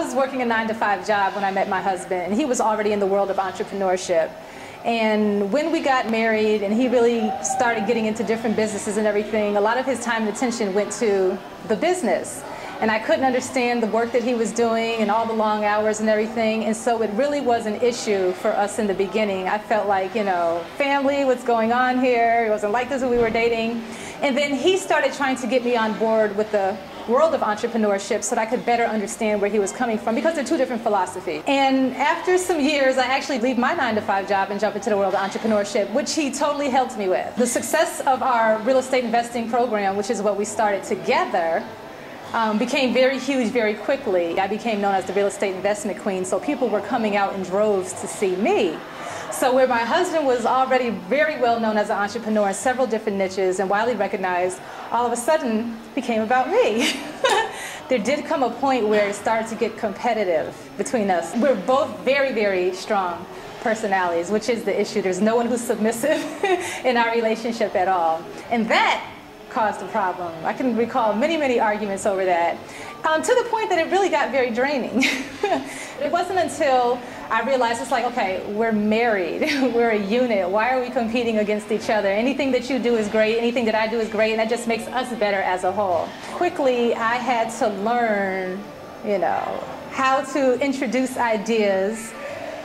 was working a 9-to-5 job when I met my husband, and he was already in the world of entrepreneurship. And when we got married and he really started getting into different businesses and everything, a lot of his time and attention went to the business. And I couldn't understand the work that he was doing and all the long hours and everything. And so it really was an issue for us in the beginning. I felt like, you know, family, what's going on here? It wasn't like this when we were dating. And then he started trying to get me on board with the world of entrepreneurship so that I could better understand where he was coming from, because they're two different philosophies. And after some years, I actually leave my 9-to-5 job and jump into the world of entrepreneurship, which he totally helped me with. The success of our real estate investing program, which is what we started together, became very huge very quickly. I became known as the real estate investment queen, so people were coming out in droves to see me. So where my husband was already very well known as an entrepreneur in several different niches and widely recognized, all of a sudden became about me. There did come a point where it started to get competitive between us. We're both very, very strong personalities, which is the issue. There's no one who's submissive in our relationship at all. And that caused a problem. I can recall many, many arguments over that, to the point that it really got very draining. It wasn't until I realized, it's like, okay, we're married, we're a unit, why are we competing against each other? Anything that you do is great, anything that I do is great, and that just makes us better as a whole. Quickly, I had to learn, you know, how to introduce ideas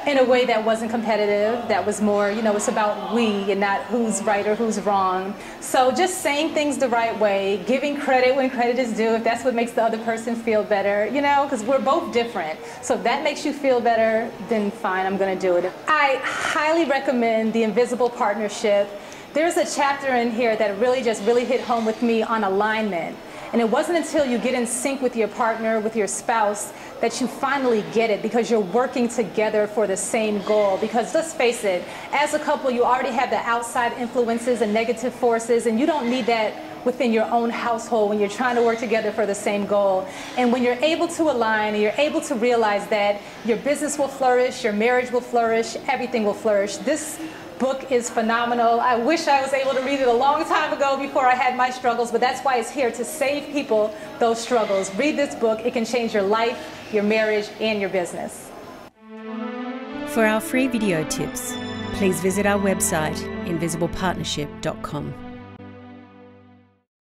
in a way that wasn't competitive, that was more, you know, it's about we and not who's right or who's wrong. So just saying things the right way, giving credit when credit is due, if that's what makes the other person feel better, you know, because we're both different. So if that makes you feel better, then fine, I'm gonna do it. I highly recommend the Invisible Partnership. There's a chapter in here that really hit home with me on alignment. And it wasn't until you get in sync with your partner, with your spouse, that you finally get it, because you're working together for the same goal. Because let's face it, as a couple, you already have the outside influences and negative forces, and you don't need that within your own household when you're trying to work together for the same goal. And when you're able to align and you're able to realize that your business will flourish, your marriage will flourish, everything will flourish. This book is phenomenal. I wish I was able to read it a long time ago before I had my struggles, but that's why it's here, to save people those struggles. Read this book. It can change your life, your marriage, and your business. For our free video tips, please visit our website, invisible+partnership.com.